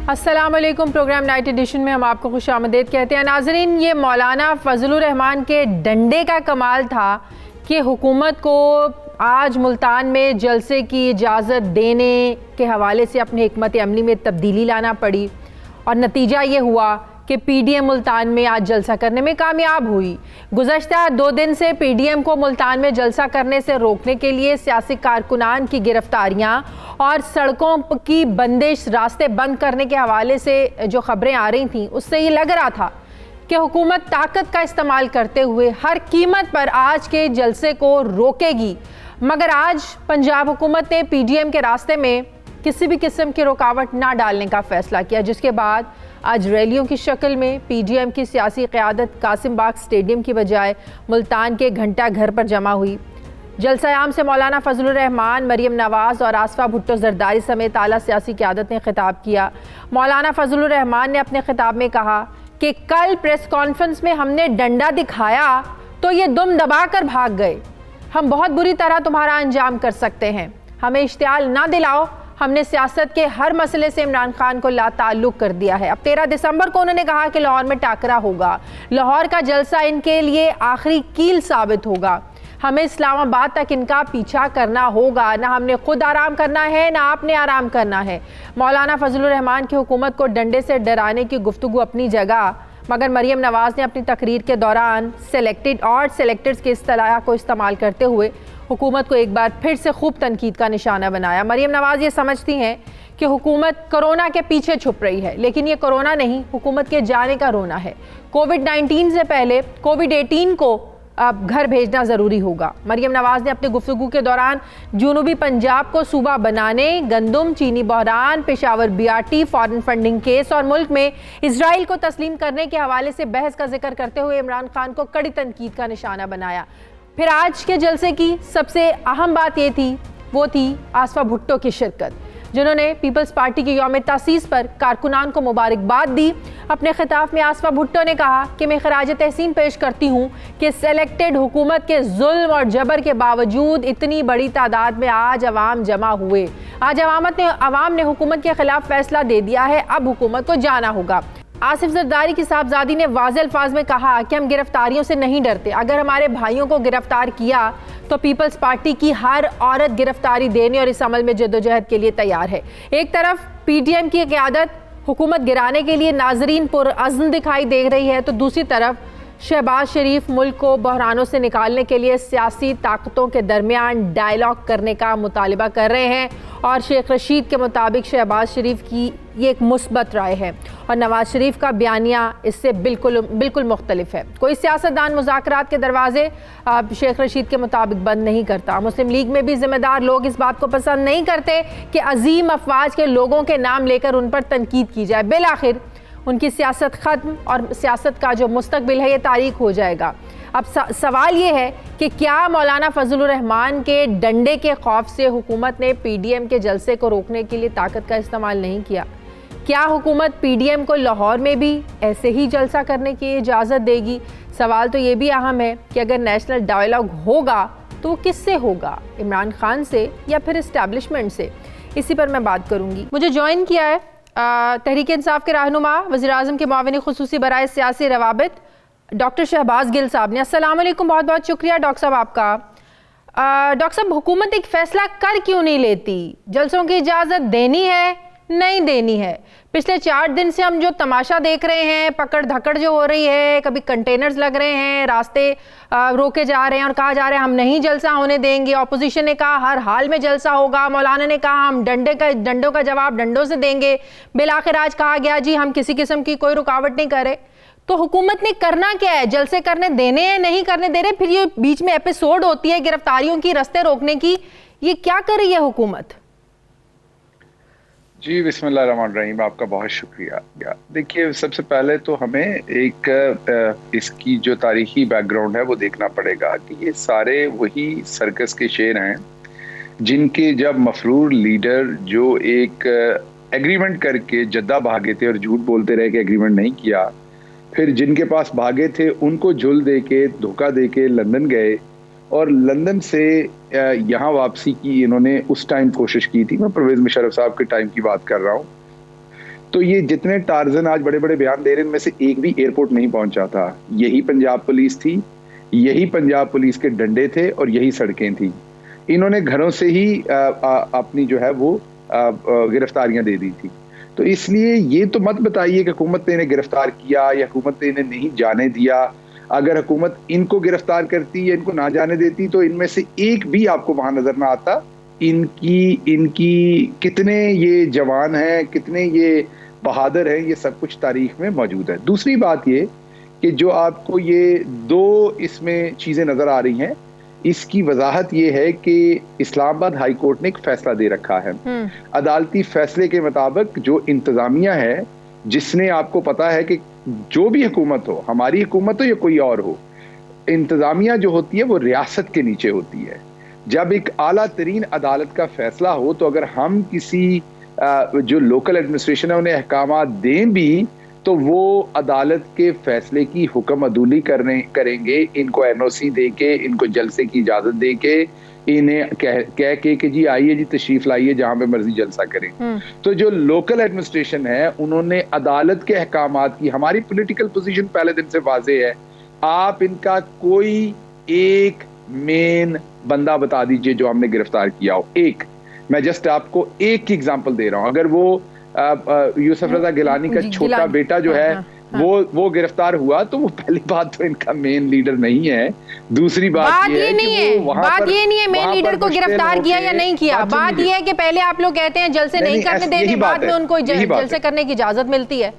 अस्सलाम वालेकुम। Programme night addition में हम आपको खुशामदीद कहते हैं। नाजरीन, ये मौलाना फजलुर रहमान के डंडे का कमाल था कि हुकूमत को आज मुल्तान में जलसे की इजाज़त देने के हवाले से अपनी हिकमत अमली में तब्दीली लाना पड़ी और नतीजा ये हुआ कि पीडीएम मुल्तान में आज जलसा करने में कामयाब हुई। गुज़श्ता 2 दिन से पीडीएम को मुल्तान में जलसा करने से रोकने के लिए सियासी कारकुनान की गिरफ्तारियां और सड़कों की बंदिश, रास्ते बंद करने के हवाले से जो खबरें आ रही थीं, उससे ये लग रहा था कि हुकूमत ताकत का इस्तेमाल करते हुए हर कीमत पर आज के जलसे को रोकेगी। मगर आज पंजाब हुकूमत ने पीडीएम के रास्ते में किसी भी किस्म की रुकावट ना डालने का फैसला किया, जिसके बाद आज रैलियों की शक्ल में पीडीएम की सियासी क़यादत कासिम बाग स्टेडियम की बजाय मुल्तान के घंटा घर पर जमा हुई। जलसा-ए-आम से मौलाना फजलुर रहमान, मरियम नवाज़ और आसफा भुट्टो ज़रदारी समेत आला सियासी क़यादत ने खिताब किया। मौलाना फजलुर रहमान ने अपने खिताब में कहा कि कल प्रेस कॉन्फ्रेंस में हमने डंडा दिखाया तो ये दुम दबा कर भाग गए। हम बहुत बुरी तरह तुम्हारा अंजाम कर सकते हैं, हमें इश्तियाल ना दिलाओ। हमने सियासत के हर मसले से इमरान खान को लाताल्लुक कर दिया है। अब 13 दिसंबर को उन्होंने कहा कि लाहौर में टाकरा होगा। लाहौर का जलसा इनके लिए आखिरी कील साबित होगा। हमें इस्लामाबाद तक इनका पीछा करना होगा। ना हमने खुद आराम करना है, ना आपने आराम करना है। मौलाना फजलुर रहमान की हुकूमत को डंडे से डराने की गुफ्तगू अपनी जगह, मगर मरियम नवाज़ ने अपनी तकरीर के दौरान सेलेक्टेड और सेलेक्टर्स के इस्तिलाह को इस्तेमाल करते हुए हुकूमत को एक बार फिर से खूब तनकीद का निशाना बनाया। मरियम नवाज़ ये समझती हैं कि हुकूमत कोरोना के पीछे छुप रही है, लेकिन ये कोरोना नहीं, हुकूमत के जाने का रोना है। कोविड-19 से पहले कोविड-18 को अब घर भेजना ज़रूरी होगा। मरियम नवाज़ ने अपनी गुफ्तगू के दौरान जनूबी पंजाब को सूबा बनाने, गंदम, चीनी बहरान, Peshawar BRT, foreign funding case और मुल्क में इसराइल को तस्लीम करने के हवाले से बहस का जिक्र करते हुए इमरान खान को कड़ी तनकीद का निशाना बनाया। फिर आज के जलसे की सबसे अहम बात ये थी, वो थी आसफा भुट्टो की शिरकत, जिन्होंने पीपल्स पार्टी की यौम तासीस पर कारकुनान को मुबारकबाद दी। अपने खिताब में आसफा भुट्टो ने कहा कि मैं खराज तहसीन पेश करती हूँ कि सेलेक्टेड हुकूमत के जुल्म और जबर के बावजूद इतनी बड़ी तादाद में आज अवाम जमा हुए। आज अवाम ने हुकूमत के खिलाफ फैसला दे दिया है, अब हुकूमत को जाना होगा। आसिफ जरदारी की साहबजादी ने वाज़ेह अल्फाज में कहा कि हम गिरफ्तारियों से नहीं डरते। अगर हमारे भाइयों को गिरफ्तार किया तो पीपल्स पार्टी की हर औरत गिरफ्तारी देने और इस अमल में जद्दोजहद के लिए तैयार है। एक तरफ पीडीएम की क़यादत हुकूमत गिराने के लिए नाजरीन पुरअज़्म दिखाई दे रही है, तो दूसरी तरफ शहबाज शरीफ मुल्क को बहरानों से निकालने के लिए सियासी ताकतों के दरमियान डायलॉग करने का मुतालिबा कर रहे हैं। और शेख रशीद के मुताबिक शहबाज शरीफ की ये एक मुस्बत राय है और नवाज शरीफ का बयानिया इससे बिल्कुल मुख्तलिफ है। कोई सियासतदान मुज़ाकरात के दरवाजे शेख रशीद के मुताबिक बंद नहीं करता। मुस्लिम लीग में भी ज़िम्मेदार लोग इस बात को पसंद नहीं करते कि अजीम अफवाज के लोगों के नाम लेकर उन पर तनकीद की जाए। बिलाखिर उनकी सियासत ख़त्म और सियासत का जो मुस्तकबिल है ये तारीख हो जाएगा। अब सवाल ये है कि क्या मौलाना फजलुर रहमान के डंडे के खौफ से हुकूमत ने पीडीएम के जलसे को रोकने के लिए ताकत का इस्तेमाल नहीं किया? क्या हुकूमत पीडीएम को लाहौर में भी ऐसे ही जलसा करने की इजाज़त देगी? सवाल तो ये भी अहम है कि अगर नेशनल डायलॉग होगा तो वो किससे होगा, इमरान खान से या फिर इस्टेब्लिशमेंट से? इसी पर मैं बात करूँगी। मुझे ज्वाइन किया है तहरीक इंसाफ के रहनुमा, वज़ीर-ए-आज़म के मुआविन खुसूसी बराए सियासी रवाबित डॉक्टर शहबाज गिल साहब ने। अस्सलाम वालेकुम, बहुत बहुत शुक्रिया डॉक्टर साहब आपका। डॉक्टर साहब, हुकूमत एक फ़ैसला कर क्यों नहीं लेती? जलसों की इजाज़त देनी है, नहीं देनी है? पिछले 4 दिन से हम जो तमाशा देख रहे हैं, पकड़ धकड़ जो हो रही है, कभी कंटेनर्स लग रहे हैं, रास्ते रोके जा रहे हैं और कहा जा रहा है हम नहीं जलसा होने देंगे। अपोजिशन ने कहा हर हाल में जलसा होगा, मौलाना ने कहा हम डंडों का जवाब डंडों से देंगे। बिलाखिर आज कहा गया जी हम किसी किस्म की कोई रुकावट नहीं करे। तो हुकूमत ने करना क्या है? जलसे करने देने हैं, नहीं करने दे रहे, फिर ये बीच में एपिसोड होती है गिरफ्तारियों की, रास्ते रोकने की, ये क्या कर रही है हुकूमत? जी बिस्मिल्लाहिर्रहमानिर्रहीम, आपका बहुत शुक्रिया। देखिए, सबसे पहले तो हमें एक इसकी जो तारीखी बैकग्राउंड है वो देखना पड़ेगा कि ये सारे वही सर्कस के शेर हैं जिनके जब मफरूर लीडर जो एक एग्रीमेंट करके जद्दा भागे थे और झूठ बोलते रहे कि एग्रीमेंट नहीं किया, फिर जिनके पास भागे थे उनको झुल दे के, धोखा दे के लंदन गए और लंदन से यहाँ वापसी की इन्होंने उस टाइम कोशिश की थी। मैं परवेज़ मुशर्रफ साहब के टाइम की बात कर रहा हूँ। तो ये जितने टार्जन आज बड़े बड़े बयान दे रहे हैं, इनमें से एक भी एयरपोर्ट नहीं पहुंचा था। यही पंजाब पुलिस थी, यही पंजाब पुलिस के डंडे थे और यही सड़कें थी। इन्होंने घरों से ही अपनी जो है वो गिरफ्तारियां दे दी थी। तो इसलिए ये तो मत बताइए कि हुकूमत ने इन्हें गिरफ्तार किया या हुकूमत ने इन्हें नहीं जाने दिया। अगर हुकूमत इनको गिरफ्तार करती या इनको ना जाने देती तो इनमें से एक भी आपको वहां नजर ना आता। इनकी कितने ये जवान हैं, कितने ये बहादुर हैं, ये सब कुछ तारीख में मौजूद है। दूसरी बात ये कि जो आपको ये दो इसमें चीजें नजर आ रही हैं, इसकी वजाहत ये है कि इस्लामाबाद हाई कोर्ट ने एक फैसला दे रखा है। अदालती फैसले के मुताबिक जो इंतजामिया है, जिसने आपको पता है कि जो भी हुकूमत हो, हमारी हुकूमत हो या कोई और हो, इंतजामिया जो होती है वो रियासत के नीचे होती है। जब एक आला तरीन अदालत का फैसला हो तो अगर हम किसी जो लोकल एडमिनिस्ट्रेशन है उन्हें अहकाम दें भी, तो वो अदालत के फैसले की हुक्म अदूली करेंगे, इनको एनओसी दे के, इनको जलसे की इजाजत दे के, इन्हें कह के कि जी आइए जी तशरीफ लाइए जहां पे मर्जी जलसा करें। तो जो लोकल एडमिनिस्ट्रेशन है उन्होंने अदालत के अहकामात की, हमारी पॉलिटिकल पोजीशन पहले दिन से वाज़ेह है, आप इनका कोई एक मेन बंदा बता दीजिए जो हमने गिरफ्तार किया हो। एक, मैं जस्ट आपको एक की एग्जांपल दे रहा हूं। अगर वो यूसुफ रजा गिलानी का छोटा बेटा जो है वो गिरफ्तार हुआ तो वो पहली बात तो इनका मेन लीडर नहीं है। दूसरी बात ये नहीं है बात ये नहीं है मेन लीडर को गिरफ्तार किया या नहीं किया। बात ये है कि पहले आप लोग कहते हैं जलसे नहीं करने देते, बाद में उनको जलसे करने की इजाजत मिलती है।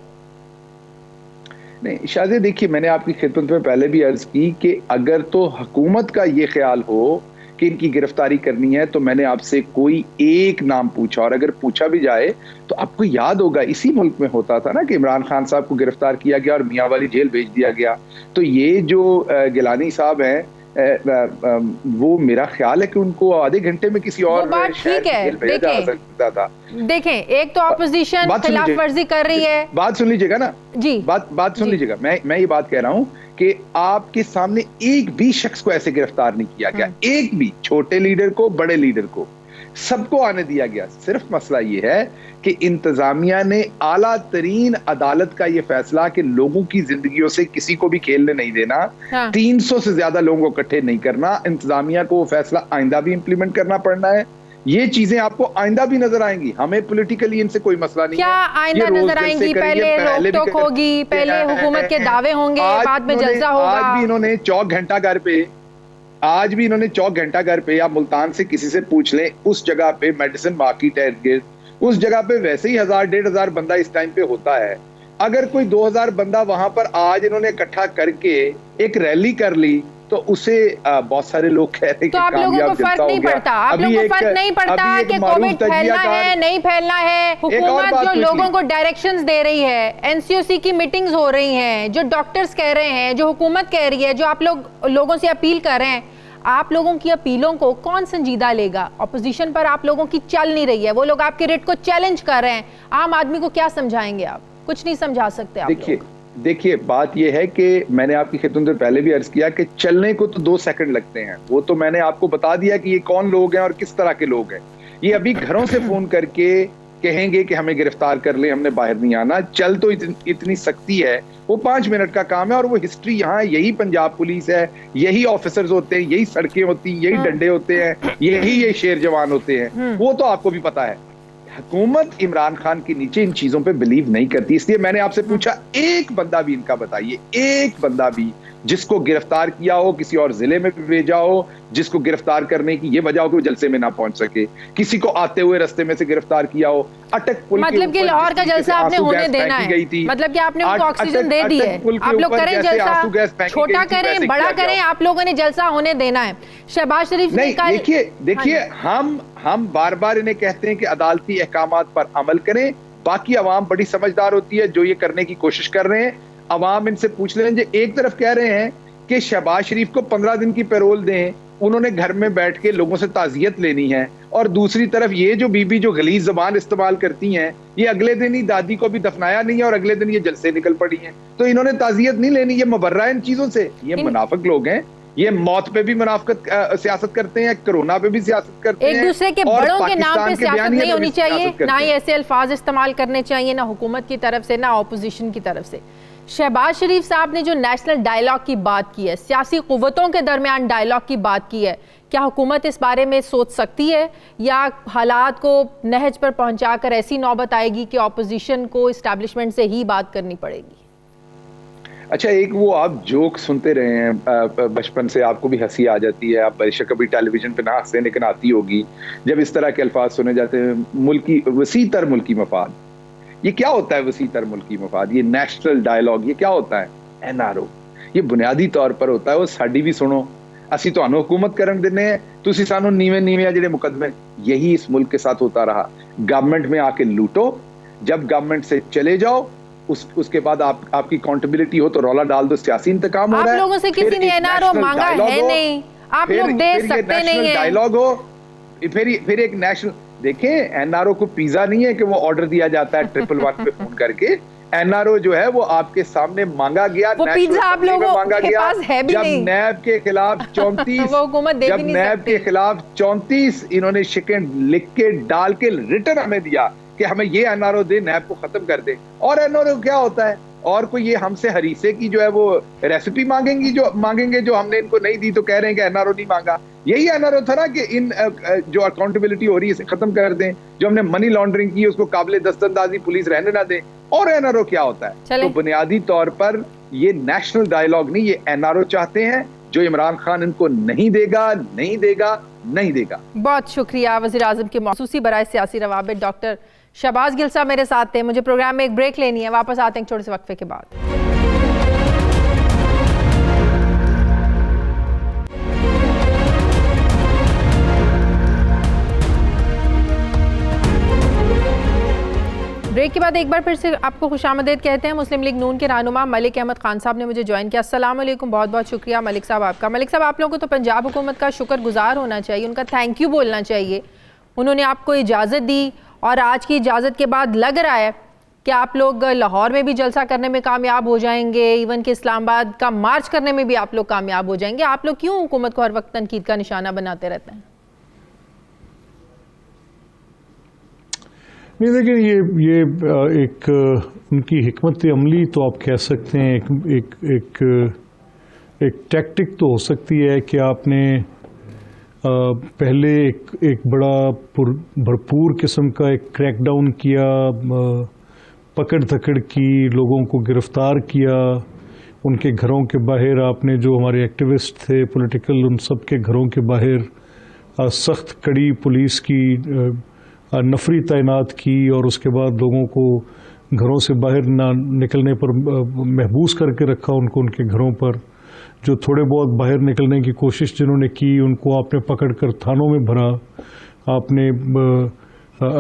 नहीं शादी, देखिए मैंने आपकी खिदमत में पहले भी अर्ज की कि अगर तो हुकूमत का ये ख्याल हो कि इनकी गिरफ्तारी करनी है तो मैंने आपसे कोई एक नाम पूछा, और अगर पूछा भी जाए तो आपको याद होगा इसी मुल्क में होता था ना कि इमरान खान साहब को गिरफ्तार किया गया और मियां वाली जेल भेज दिया गया। तो ये जो गिलानी साहब हैं, वो मेरा ख्याल है कि उनको आधे घंटे में किसी और ठीक है। देखें एक तो ऑपोजिशन खिलाफ वर्जी कर रही है। बात सुन लीजिएगा ना जी, बात सुन लीजिएगा। मैं ये बात कह रहा हूँ कि आपके सामने एक भी शख्स को ऐसे गिरफ्तार नहीं किया गया, एक भी, छोटे लीडर को, बड़े लीडर को, सबको आने दिया गया। सिर्फ मसला ये है कि इंतजामिया ने आला तरीन अदालत का ये फैसला कि लोगों की जिंदगियों से किसी को भी खेलने नहीं देना, 300 से ज्यादा लोगों को इकट्ठे नहीं करना, इंतजामिया को वो फैसला आइंदा भी इंप्लीमेंट करना पड़ना है। ये चीजें आपको आइंदा भी नजर आएंगी। हमें पॉलिटिकली इनसे कोई मसला नहीं क्या है। आइंदा नजर आएंगी? पहले रोक-टोक होगी, पहले हुकूमत के दावे होंगे, बाद में जलसा होगा। आज भी इन्होंने चौक घंटाघर पे, आप मुल्तान से किसी से पूछ लें, उस जगह पे मेडिसिन मार्केट है, उस जगह पे वैसे ही 1000-1500 बंदा इस टाइम पे होता है। अगर कोई 2000 बंदा वहां पर आज इन्होंने इकट्ठा करके एक रैली कर ली तो उसे बहुत सारे लोग कह रहे हैं तो आप लोगों को फर्क नहीं पड़ता, आप लोगों को फर्क नहीं पड़ता कि कोविड फैलना है नहीं फैलना है। हुकूमत जो लोगों को डायरेक्शंस दे रही है, एनसीओसी की मीटिंग्स हो रही हैं, जो डॉक्टर्स कह रहे हैं, जो हुकूमत कह रही है, जो आप लोगों से अपील कर रहे हैं, आप लोगों की अपीलों को कौन संजीदा लेगा? ऑपोजिशन पर आप लोगों की चल नहीं रही है, वो लोग आपके रिट को चैलेंज कर रहे हैं। आम आदमी को क्या समझाएंगे आप? कुछ नहीं समझा सकते आप। देखिए बात यह है कि मैंने आपकी खिदमत में पहले भी अर्ज किया कि चलने को तो 2 सेकंड लगते हैं। वो तो मैंने आपको बता दिया कि ये कौन लोग हैं और किस तरह के लोग हैं। ये अभी घरों से फोन करके कहेंगे कि हमें गिरफ्तार कर ले, हमने बाहर नहीं आना। चल तो इतनी सख्ती है, वो 5 मिनट का काम है। और वो हिस्ट्री यहाँ यही पंजाब पुलिस है, यही ऑफिसर्स होते हैं, यही सड़कें होती हैं, यही डंडे होते हैं, यही ये शेर जवान होते हैं। वो तो आपको भी पता है। हुकूमत इमरान खान के नीचे इन चीजों पे बिलीव नहीं करती। इसलिए मैंने आपसे पूछा एक बंदा भी इनका बताइए, एक बंदा भी जिसको गिरफ्तार किया हो, किसी और जिले में भेजा हो, जिसको गिरफ्तार करने की ये वजह हो कि वो जलसे में ना पहुंच सके, किसी को आते हुए रास्ते में से गिरफ्तार किया हो, अटक पुल मतलब कि लाहौर का जलसा आपने होने देना है, मतलब कि आपने उनको ऑक्सीजन दे दी है, आप लोग करें जलसा, छोटा करें बड़ा करें, आप लोगों ने जलसा होने देना है। शहबाज शरीफ ने कहा, देखिए हम बार बार इन्हें कहते हैं कि अदालती अहकामात पर अमल करें, बाकी अवाम बड़ी समझदार होती है जो ये करने की कोशिश कर रहे हैं। अवाम इनसे पूछ लें, जो एक तरफ कह रहे हैं कि शहबाज शरीफ को 15 दिन की पैरोल दें, उन्होंने घर में बैठ के लोगों से ताज़ियत लेनी है, और दूसरी तरफ ये जो बीबी जो गलीज ज़बान इस्तेमाल करती हैं, ये अगले दिन ही दादी को भी दफनाया नहीं है और अगले दिन ये जलसे निकल पड़ी हैं। तो इन्होंने ताज़ियत नहीं लेनी, ये मुबर्रा इन चीजों से। ये मुनाफिक लोग हैं, ये मौत पे भी मुनाफकत सियासत करते हैं, कोरोना पे भी सियासत करते हैं। एक दूसरे के और बड़ों के नाम पे पाकिस्तान के सियासत बयानिए नहीं पे भी होनी चाहिए, सियासत करते ना ही हैं। ऐसे अल्फाज इस्तेमाल करने चाहिए, ना हुकूमत की तरफ से, ना ऑपोजिशन की तरफ से। शहबाज शरीफ साहब ने जो नेशनल डायलॉग की बात की है, सियासी कुव्वतों के दरमियान डायलॉग की बात की है, क्या हुकूमत इस बारे में सोच सकती है या हालात को नहज पर पहुंचाकर ऐसी नौबत आएगी कि ऑपोजिशन को इस्टेब्लिशमेंट से ही बात करनी पड़ेगी? अच्छा, एक वो आप जोक सुनते रहे हैं बचपन से, आपको भी हंसी आ जाती है, आप बेशक कभी टेलीविजन पे ना हंसे लेकिन आती होगी जब इस तरह के अल्फाज सुने जाते हैं, मुल्की वसी तर मुल्की मफाद। ये क्या होता है वसी तर मुल्की मफाद? ये नेशनल डायलॉग ये क्या होता है? NRO ये बुनियादी तौर पर होता है वो साडी भी सुनो, ਅਸੀਂ ਤੁਹਾਨੂੰ हुकूमत करन देने तुसी सानू नीवे नीवे जिहड़े मुकदमे। यही इस मुल्क के साथ होता रहा। गवर्नमेंट में आके लूटो, जब गवर्नमेंट से चले जाओ उसके बाद आपकी अकाउंटेबिलिटी हो तो रौला डाल दो, सियासी इंतकाम हो रहा है। आप लोगों से किसी ने NRO मांगा है नहीं, आप लोग दे सकते नहीं है। डायलॉग हो, फिर एक नेशनल, देखें NRO को पिज्जा नहीं है कि वो ऑर्डर दिया जाता है 111 पे फोन करके। NRO जो है वो आपके सामने मांगा गया, वो पिज्जा आप लोगों के पास है भी जब नहीं। नैब के खिलाफ 34 वो हुकूमत दे भी नहीं नैब सकती। के खिलाफ 34 इन्होंने शिकन लिख के डाल के रिटर्न हमें दिया कि हमें ये NRO दे, नैब को खत्म कर दे। और NRO क्या होता है? और कोई ये हमसे हरीसे की जो है वो रेसिपी मांगेंगे जो हमने इनको नहीं दी, तो कह रहे हैं कि NRO नहीं मांगा। यही NRO था ना कि इन जो अकाउंटेबिलिटी हो रही है इसे खत्म कर दें, जो हमने मनी लॉन्ड्रिंग की उसको काबिले दस्तंदाजी पुलिस रहने ना दे। और NRO क्या होता है? तो बुनियादी तौर पर ये नेशनल डायलॉग नहीं, ये NRO चाहते हैं जो इमरान खान इनको नहीं देगा, नहीं देगा, नहीं देगा। बहुत शुक्रिया। वज़ीर आज़म के मौसूसी बराए सियासी रवाबित डॉक्टर शहबाज गिल साहब मेरे साथ थे। मुझे प्रोग्राम में एक ब्रेक लेनी है, वापस आते हैं छोटे से वक्फे के बाद। ब्रेक के बाद एक बार फिर से आपको खुशामदीद कहते हैं। मुस्लिम लीग नून के रहनुमा मलिक अहमद खान साहब ने मुझे ज्वाइन किया। अस्सलाम वालेकुम, बहुत बहुत शुक्रिया मलिक साहब आपका। मलिक साहब, आप लोगों को तो पंजाब हुकूमत का शुक्रगुजार होना चाहिए, उनका थैंक यू बोलना चाहिए। उन्होंने आपको इजाज़त दी और आज की इजाज़त के बाद लग रहा है कि आप लोग लाहौर में भी जलसा करने में कामयाब हो जाएंगे, इवन कि इस्लामाबाद का मार्च करने में भी आप लोग कामयाब हो जाएंगे। आप लोग क्यों हुकूमत को हर वक्त तनकीद का निशाना बनाते रहते हैं? नहीं, देखिए ये एक उनकी हिकमत अमली तो आप कह सकते हैं, एक टैक्टिक तो हो सकती है कि आपने पहले एक बड़ा भरपूर किस्म का एक क्रैकडाउन किया, पकड़ धकड़ की, लोगों को गिरफ्तार किया, उनके घरों के बाहर आपने जो हमारे एक्टिविस्ट थे पॉलिटिकल, उन सब के घरों के बाहर सख्त कड़ी पुलिस की नफरी तैनात की और उसके बाद लोगों को घरों से बाहर ना निकलने पर महबूस करके रखा उनको उनके घरों पर। जो थोड़े बहुत बाहर निकलने की कोशिश जिन्होंने की उनको आपने पकड़कर थानों में भरा। आपने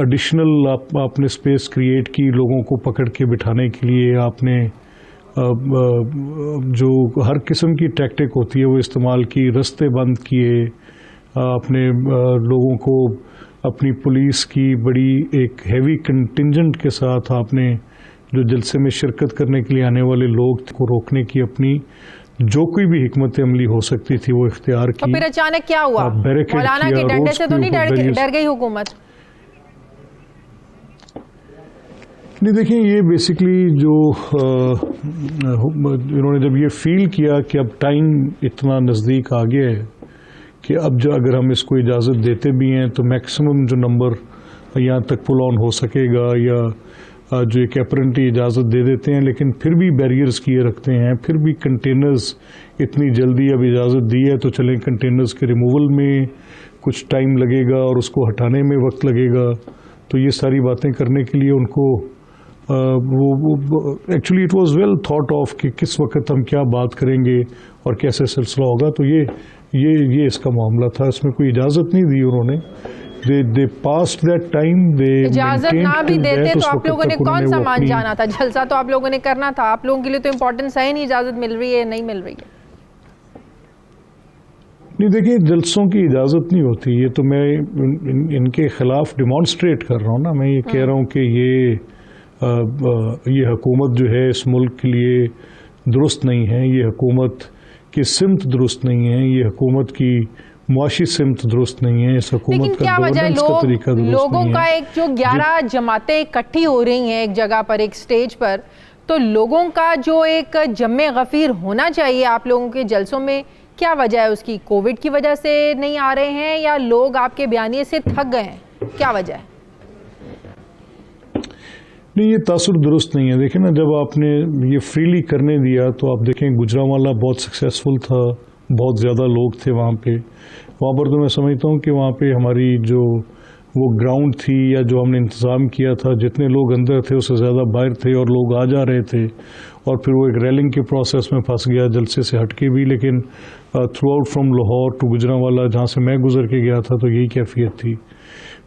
एडिशनल आपने स्पेस क्रिएट की लोगों को पकड़ के बिठाने के लिए। आपने जो हर किस्म की टैक्टिक होती है वो इस्तेमाल की, रास्ते बंद किए। आपने लोगों को अपनी पुलिस की बड़ी एक हैवी कंटिंजेंट के साथ आपने जो जलसे में शिरकत करने के लिए आने वाले लोग को रोकने की अपनी जो कोई भी हिकमत अमली हो सकती थी वो इख्तियार की। तो फिर अचानक क्या हुआ? मौलाना के डंडे से तो नहीं डर गई हुकूमत? नहीं, देखिए ये बेसिकली जो इन्होंने जब ये फील किया कि अब टाइम इतना नज़दीक आ गया है कि अब जो अगर हम इसको इजाज़त देते भी हैं तो मैक्सिमम जो नंबर यहाँ तक पुल ऑन हो सकेगा, या जो एक अपरेंटली इजाज़त दे देते हैं लेकिन फिर भी बैरियर्स किए रखते हैं, फिर भी कंटेनर्स इतनी जल्दी अब इजाज़त दी है तो चलें कंटेनर्स के रिमूवल में कुछ टाइम लगेगा और उसको हटाने में वक्त लगेगा। तो ये सारी बातें करने के लिए उनको वो actually it was well thought of कि किस वक्त हम क्या बात करेंगे और कैसे सिलसिला होगा। तो ये इसका मामला था, इसमें कोई इजाज़त नहीं दी उन्होंने। They passed that time, they इजाजत ना भी देते तो आप लोगों ने कौन सा मान जाना था? जलसा तो आप लोगों ने करना था। आप लोगों के लिए तो इम्पोर्टेंस है नहीं इजाजत मिल रही है नहीं मिल रही है। नहीं, देखिए जलसों की इजाज़त नहीं होती, ये तो मैं इनके खिलाफ डिमॉन्स्ट्रेट कर रहा हूँ ना। मैं ये कह रहा हूँ कि ये हुकूमत जो है इस मुल्क के लिए दुरुस्त नहीं है। ये हुकूमत कि सिमत दुरुस्त नहीं है, ये हुकूमत की मुआशी सिमत दुरुस्त नहीं है, इस हुकूमत का गवर्नेंस का तरीका दुरुस्त लोगों नहीं का है। एक जो 11 जमातें इकट्ठी हो रही हैं एक जगह पर, एक स्टेज पर, तो लोगों का जो एक जम्मे गफीर होना चाहिए आप लोगों के जलसों में, क्या वजह है उसकी? कोविड की वजह से नहीं आ रहे हैं या लोग आपके बयानिए से थक गए हैं? क्या वजह है? नहीं, ये तासुर दुरुस्त नहीं है। देखिए ना, जब आपने ये फ्रीली करने दिया तो आप देखें गुजरांवाला बहुत सक्सेसफुल था, बहुत ज़्यादा लोग थे वहाँ पे। वहाँ पर तो मैं समझता हूँ कि वहाँ पे हमारी जो वो ग्राउंड थी या जो हमने इंतज़ाम किया था, जितने लोग अंदर थे उससे ज़्यादा बाहर थे और लोग आ जा रहे थे। और फिर वो एक रैलिंग के प्रोसेस में फंस गया जलसे से हटके भी। लेकिन throughout from Lahore to Gujranwala, जहाँ से मैं गुजर के गया था, तो यही कैफियत थी।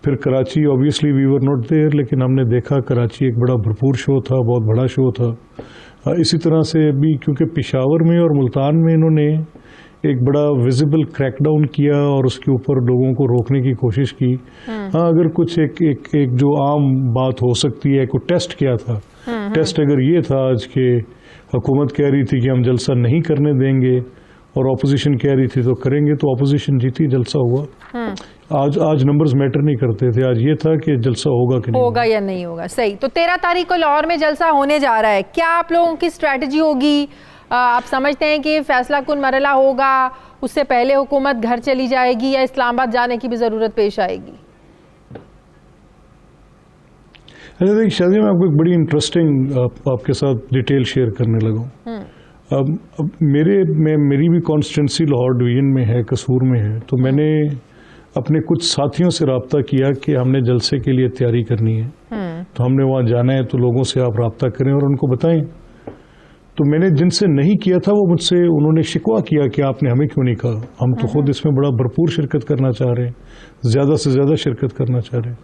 फिर Karachi, obviously we were not there, लेकिन हमने देखा कराची एक बड़ा भरपूर शो था, बहुत बड़ा शो था। इसी तरह से भी क्योंकि पेशावर में और मुल्तान में इन्होंने एक बड़ा विजिबल क्रैकडाउन किया और उसके ऊपर लोगों को रोकने की कोशिश की। हाँ, अगर कुछ एक जो आम बात हो सकती है, कोई टेस्ट किया था। टेस्ट अगर ये था आज के हुकूमत कह रही थी कि हम जलसा नहीं करने देंगे और ऑपोजिशन कह रही थी तो करेंगे, तो ऑपोजिशन जीती, जलसा हुआ। आज नंबर्स मैटर नहीं करते थे, आज ये था कि जलसा होगा कि नहीं होगा या नहीं होगा। सही। तो 13 तारीख को लाहौर में जलसा होने जा रहा है, क्या आप लोगों की स्ट्रैटेजी होगी? आप समझते हैं कि फैसला कुन मरला होगा, उससे पहले हुकूमत घर चली जाएगी या इस्लामाबाद जाने की भी ज़रूरत पेश आएगी? अच्छा, देखिए शादी, मैं आपको एक बड़ी इंटरेस्टिंग आपके साथ डिटेल शेयर करने लगा। अब मेरी भी कॉन्स्टिट्यूंसी लाहौर डिवीजन में है, कसूर में है। तो मैंने अपने कुछ साथियों से रब्ता किया कि हमने जलसे के लिए तैयारी करनी है, तो हमने वहाँ जाना है, तो लोगों से आप रब्ता करें और उनको बताएं। तो मैंने जिनसे नहीं किया था वो मुझसे उन्होंने शिकवा किया कि आपने हमें क्यों नहीं कहा, हम तो खुद इसमें बड़ा भरपूर शिरकत करना चाह रहे हैं, ज़्यादा से ज़्यादा शिरकत करना चाह रहे हैं।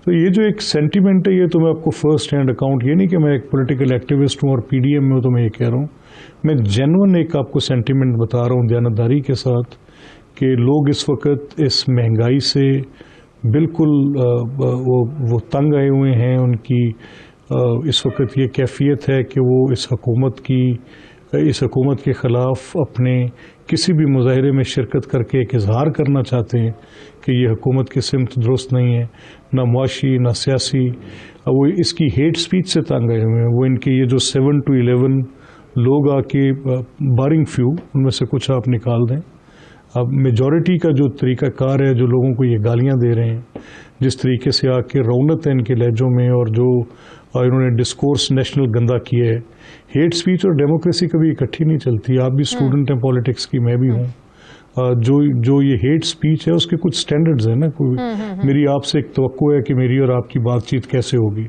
तो ये जो एक सेंटीमेंट है, ये तो मैं आपको फर्स्ट हैंड अकाउंट, ये नहीं कि मैं एक पॉलिटिकल एक्टिविस्ट हूँ और पीडीएम में हूँ तो मैं ये कह रहा हूँ, मैं जेन्युइन एक आपको सेंटीमेंट बता रहा हूँ दयानतदारी के साथ, कि लोग इस वक्त इस महंगाई से बिल्कुल वो तंग आए हुए हैं। उनकी इस वक्त ये कैफियत है कि वो इस हुकूमत के ख़िलाफ़ अपने किसी भी मुजाहरे में शिरकत करके एक इजहार करना चाहते हैं कि ये हुकूमत की सिमत दुरुस्त नहीं है, ना मुआशी ना सियासी। वो इसकी हेट स्पीच से तंग आए हुए हैं। वो इनके ये जो 7 to 11 लोग आके, बारिंग फ्यू, उनमें से कुछ आप निकाल दें, अब मेजॉरिटी का जो तरीक़ाकार है, जो लोगों को ये गालियां दे रहे हैं, जिस तरीके से आके रौनत है इनके लहजों में, और जो इन्होंने डिस्कोर्स नेशनल गंदा किया है। हेट स्पीच और डेमोक्रेसी कभी इकट्ठी नहीं चलती। आप भी स्टूडेंट हैं पॉलिटिक्स की, मैं भी हूँ। जो ये हेट स्पीच है उसके कुछ स्टैंडर्ड्स हैं ना। कोई मेरी आपसे एक तवक्को है कि मेरी और आपकी बातचीत कैसे होगी।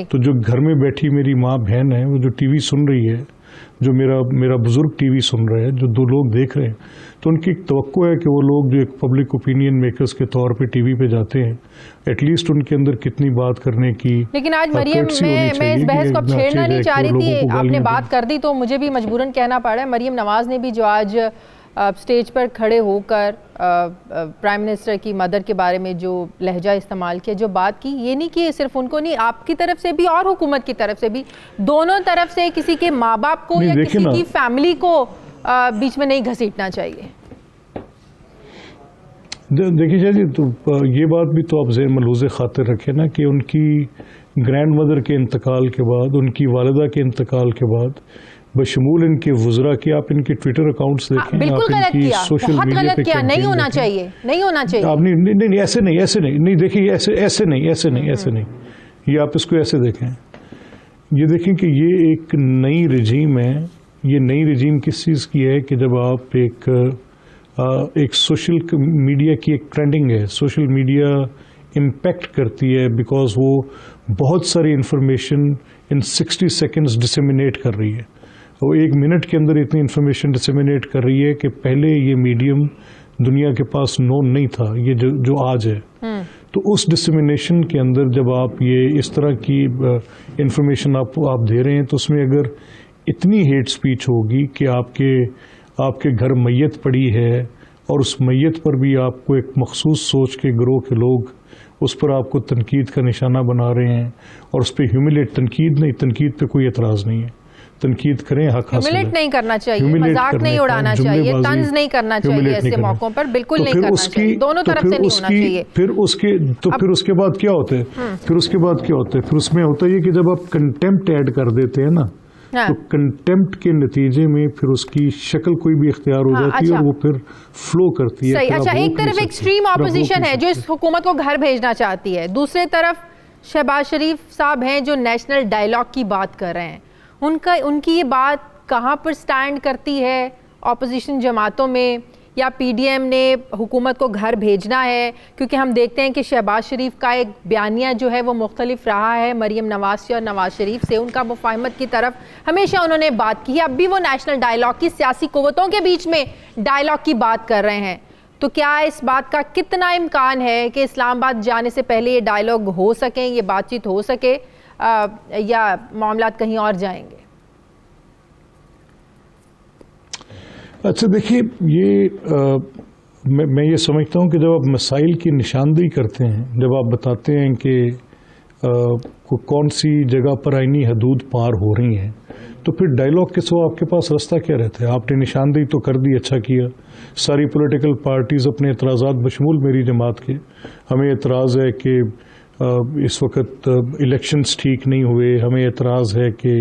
तो जो घर में बैठी मेरी माँ बहन है, वो जो टीवी सुन रही है, जो मेरा बुजुर्ग टीवी सुन रहे हैं, जो 2 लोग देख रहे हैं, तो उनकी एक तवक्को है कि वो लोग जो एक पब्लिक ओपिनियन मेकर्स के तौर पे टीवी पे जाते हैं, एटलीस्ट उनके अंदर कितनी बात करने की। लेकिन आज मरियम, मैं इस बहस को अब छेड़ना नहीं चाह रही थी, आपने बात कर दी तो मुझे भी मजबूरन कहना पड़ा है। मरियम नवाज ने भी जो आज स्टेज पर खड़े होकर प्राइम मिनिस्टर की मदर के बारे में जो लहजा इस्तेमाल किया, जो बात की, ये नहीं कि सिर्फ उनको नहीं, आपकी तरफ से भी और हुकूमत की तरफ से भी, दोनों तरफ से किसी के माँ बाप को या किसी की फैमिली को बीच में नहीं घसीटना चाहिए। देखिए शायद जी, तो ये बात भी तो आप ज़ेर मलूज़े खातिर रखें ना कि उनकी ग्रैंड मदर के इंतकाल के बाद, उनकी वालिदा के इंतकाल के बाद, बशमूल इनके वुज़रा की, आप इनके ट्विटर अकाउंट्स देखें, बिल्कुल गलत किया, बहुत गलत किया, नहीं होना चाहिए, नहीं होना चाहिए। आप नहीं, ऐसे नहीं, देखिए ऐसे नहीं, ये आप इसको ऐसे देखें। ये देखें कि ये एक नई रजीम है। ये नई रजीम किस चीज़ की है कि जब आप एक सोशल मीडिया की एक ट्रेंडिंग है, सोशल मीडिया इम्पैक्ट करती है, बिकॉज वो बहुत सारी इंफॉर्मेशन इन 60 सेकेंड्स डिसेमिनेट कर रही है। वो 1 मिनट के अंदर इतनी इंफॉर्मेशन डिसेमिनेट कर रही है कि पहले ये मीडियम दुनिया के पास नोन नहीं था, ये जो आज है। तो उस डिसेमिनेशन के अंदर जब आप ये इस तरह की इंफॉर्मेशन आप दे रहे हैं, तो उसमें अगर इतनी हेट स्पीच होगी कि आपके घर मैयत पड़ी है और उस मैयत पर भी आपको एक मखसूस सोच के गिरोह के लोग उस पर आपको तनकीद का निशाना बना रहे हैं, और उस पर ह्यूमिलेट, तनकीद पे कोई एतराज़ नहीं है, तनकीद करें, हक हासिल है। ह्यूमिलेट नहीं करना चाहिए, Humiliate मजाक करने नहीं का, उड़ाना चाहिए, जुमलेबाजी, तंज नहीं करना चाहिए humiliate ऐसे नहीं करना। मौकों पर, बिल्कुल तो नहीं फिर करना उसकी चाहिए, दोनों तो तरफ फिर से नहीं होना उसकी चाहिए। फिर उसके बाद क्या होता है, फिर उसके बाद क्या होता है, फिर उसमें होता है कि जब आप कंटेम्प्ट ऐड कर देते हैं ना, हाँ। तो कंटेम्प्ट के नतीजे में फिर उसकी शक्ल कोई भी इख्तियार हो हाँ, जाती है अच्छा। और वो फिर फ्लो करती है। सही, फिर आप अच्छा, रोक एक नहीं तरफ सकते, एक्सट्रीम फिर आप रोक ऑपोजिशन नहीं है जो सकते। इस हुकूमत को घर भेजना चाहती है, दूसरी तरफ शहबाज शरीफ साहब हैं जो नेशनल डायलॉग की बात कर रहे हैं। उनकी ये बात कहाँ पर स्टैंड करती है ऑपोजिशन जमातों में, या पीडीएम ने हुकूमत को घर भेजना है? क्योंकि हम देखते हैं कि शहबाज शरीफ का एक बयानिया जो है वो मुख्तलिफ रहा है मरीम नवाज से और नवाज शरीफ से, उनका मुफाहमत की तरफ हमेशा उन्होंने बात की है। अब भी वो नेशनल डायलॉग की, सियासी कुव्वतों के बीच में डायलॉग की बात कर रहे हैं। तो क्या इस बात का कितना इम्कान है कि इस्लामाबाद जाने से पहले ये डायलॉग हो सके, ये बातचीत हो सके, या मामलात कहीं और जाएंगे? अच्छा देखिए, मैं ये समझता हूँ कि जब आप मसाइल की निशानदेही करते हैं, जब आप बताते हैं कि कौन सी जगह पर आईनी हदूद पार हो रही हैं, तो फिर डायलॉग के सिवा आपके पास रास्ता क्या रहता है? आपने निशानदेही तो कर दी, अच्छा किया। सारी पॉलिटिकल पार्टीज़ अपने एतराज़ात बशमूल मेरी जमात के, हमें एतराज़ है कि इस वक्त इलेक्शंस ठीक नहीं हुए, हमें एतराज़ है कि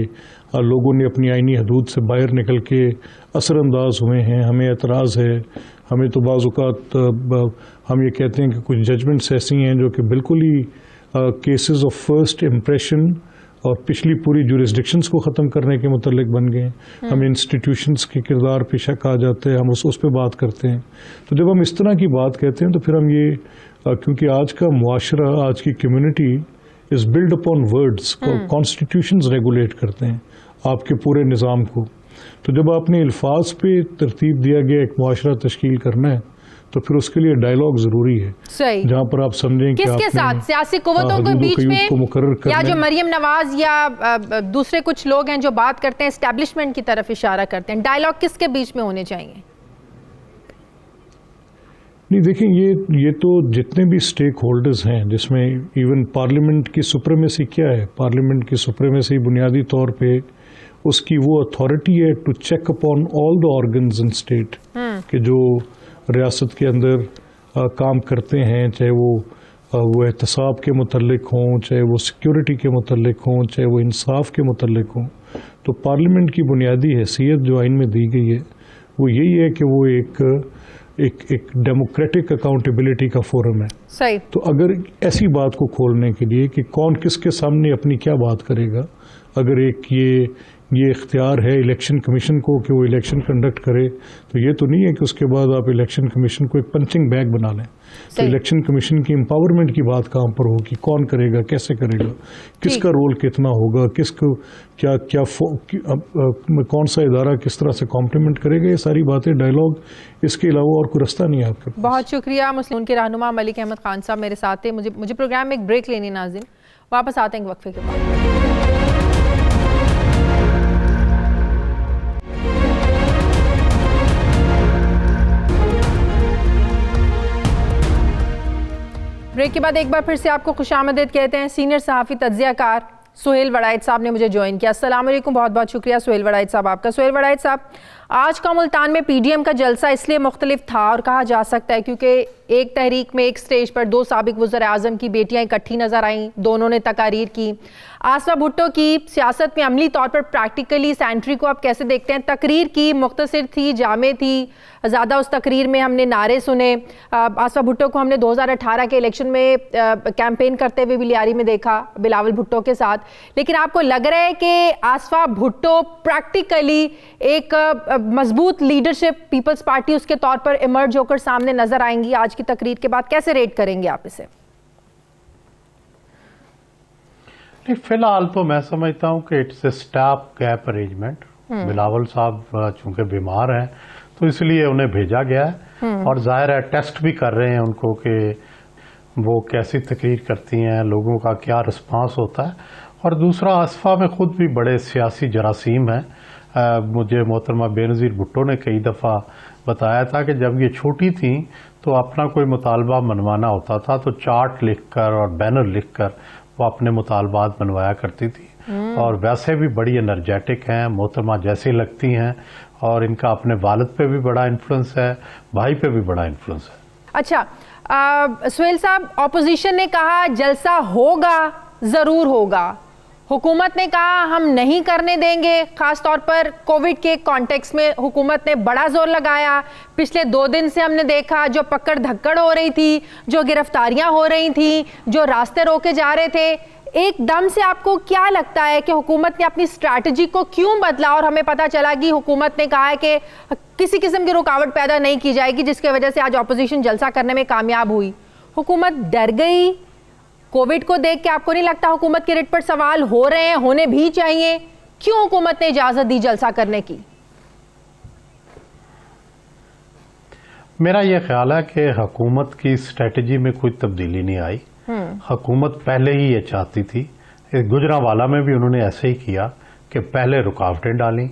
लोगों ने अपनी आईनी हदूद से बाहर निकल के असरअंदाज हुए हैं, हमें एतराज़ है। हमें तो बाज़ औक़ात हम ये कहते हैं कि कुछ जजमेंट्स ऐसी हैं जो कि बिल्कुल ही केसेस ऑफ फर्स्ट इम्प्रेशन और पिछली पूरी जुरिस्डिक्शंस को ख़त्म करने के मुतल्लिक बन गए। हम इंस्टीट्यूशंस के किरदार पे शक आ जाते हैं, हम उस पर बात करते हैं। तो जब हम इस तरह की बात कहते हैं तो फिर हम ये क्योंकि आज का मुआशरा, आज की community is build upon words, constitutions regulate करते हैं आपके पूरे निज़ाम को। तो जब आपने अल्फाज पे तरतीब दिया गया एक मुआशरा तश्कील करना है तो फिर उसके लिए डायलॉग जरूरी है। सही, जहाँ पर आप समझें कि किसके साथ, सियासी कुव्वतों के बीच में, या जो मरियम नवाज या दूसरे कुछ लोग हैं जो बात करते हैं एस्टैब्लिशमेंट की तरफ इशारा करते हैं, डायलॉग किसके बीच में होने चाहिए? नहीं देखें, ये तो जितने भी स्टेक होल्डर्स हैं, जिसमें इवन पार्लियामेंट की सुप्रीमेसी क्या है, पार्लियामेंट की सुप्रीमेसी बुनियादी तौर पे उसकी वो अथॉरिटी है to check upon all the organs in state कि जो रियासत के अंदर काम करते हैं, चाहे वो एहतसाब के मुतल्लिक हों, चाहे वो सिक्योरिटी के मुतल्लिक हों, चाहे वो इंसाफ के मुतल्लिक हों। तो पार्लियामेंट की बुनियादी हैसियत जो आइन में दी गई है वो यही है कि वो एक डेमोक्रेटिक अकाउंटेबिलिटी का फोरम है। सही। तो अगर ऐसी बात को खोलने के लिए कि कौन किसके सामने अपनी क्या बात करेगा, अगर एक ये इख्तियार है इलेक्शन कमीशन को कि वो इलेक्शन कंडक्ट करे, तो ये तो नहीं है कि उसके बाद आप इलेक्शन कमीशन को एक पंचिंग बैग बना लें। तो इलेक्शन कमीशन की एम्पावरमेंट की बात कहाँ पर होगी, कौन करेगा, कैसे करेगा, किसका रोल कितना होगा, किसको क्या क्या कौन सा इदारा किस तरह से कॉम्प्लीमेंट करेगा, ये सारी बातें डायलॉग, इसके अलावा और कोई रास्ता नहीं है आपके पास। बहुत शुक्रिया। मुस्लिम के रहनुमा मलिक अहमद खान साहब मेरे साथ थे। मुझे प्रोग्राम में एक ब्रेक लेनी, नाज़रीन वापस आते हैं वक्फे के बाद। ब्रेक के बाद एक बार फिर से आपको खुशामदीद कहते हैं। सीनियर सहाफ़ी तज्ज़ियाकार सुहेल वड़ाइद साहब ने मुझे ज्वाइन किया। अस्सलाम वालेकुम, बहुत बहुत शुक्रिया सुहेल वड़ाइद साहब आपका। सुहेल वड़ाइद साहब, आज का मुल्तान में पीडीएम का जलसा इसलिए मुख्तलिफ था और कहा जा सकता है क्योंकि एक तहरीक में एक स्टेज पर दो साबिक वज़ीर आज़म की बेटियां इकट्ठी नज़र आईं, दोनों ने तकारीर की। आसफा भुट्टो की सियासत में अमली तौर पर प्रैक्टिकली इस एंट्री को आप कैसे देखते हैं? तकरीर की मुख्तसर थी, जामे थी, ज़्यादा उस तकरीर में हमने नारे सुने। आसफा भुट्टो को हमने 2018 के इलेक्शन में कैंपेन करते हुए भी लियारी में देखा बिलावल भुट्टो के साथ। लेकिन आपको लग रहा है कि आसफा भुट्टो प्रैक्टिकली एक मजबूत लीडरशिप पीपल्स पार्टी उसके तौर पर इमर्ज होकर सामने नजर आएंगी आज की तकरीर के बाद? कैसे रेट करेंगे आप इसे? फिलहाल तो मैं समझता हूं कि it's a stop gap arrangement. Bilawal साहब चूंकि बीमार हैं तो इसलिए उन्हें भेजा गया है और जाहिर है टेस्ट भी कर रहे हैं उनको कि वो कैसी तकरीर करती हैं, लोगों का क्या रिस्पांस होता है। और दूसरा, आसफा में खुद भी बड़े सियासी जरासीम हैं। मुझे मोहतरमा बेनज़ीर भुट्टो ने कई दफ़ा बताया था कि जब ये छोटी थी तो अपना कोई मुतालबा मनवाना होता था तो चार्ट लिखकर और बैनर लिखकर वो अपने मुतालबात बनवाया करती थी। और वैसे भी बड़ी एनर्जेटिक हैं, मोहतरमा जैसी लगती हैं, और इनका अपने वालिद पे भी बड़ा इन्फ्लुएंस है, भाई पे भी बड़ा इन्फ्लुएंस है। अच्छा, सुहेल साहब, ऑपोजिशन ने कहा जलसा होगा, जरूर होगा। हुकूमत ने कहा हम नहीं करने देंगे। खास तौर पर कोविड के कॉन्टेक्स्ट में हुकूमत ने बड़ा जोर लगाया। पिछले 2 दिन से हमने देखा जो पकड़ धक्कड़ हो रही थी, जो गिरफ्तारियां हो रही थी, जो रास्ते रोके जा रहे थे, एकदम से आपको क्या लगता है कि हुकूमत ने अपनी स्ट्रैटेजी को क्यों बदला? और हमें पता चला कि हुकूमत ने कहा है कि किसी किस्म की रुकावट पैदा नहीं की जाएगी, जिसकी वजह से आज ऑपोजिशन जलसा करने में कामयाब हुई। हुकूमत डर गई। कोविड को देख के आपको नहीं लगता हुकूमत के रिट पर सवाल हो रहे हैं, होने भी चाहिए? क्यों हुकूमत ने इजाजत दी जलसा करने की? मेरा यह ख्याल है कि हुकूमत की स्ट्रेटजी में कोई तब्दीली नहीं आई। हुकूमत पहले ही ये चाहती थी, गुजरांवाला में भी उन्होंने ऐसे ही किया कि पहले रुकावटें डाली,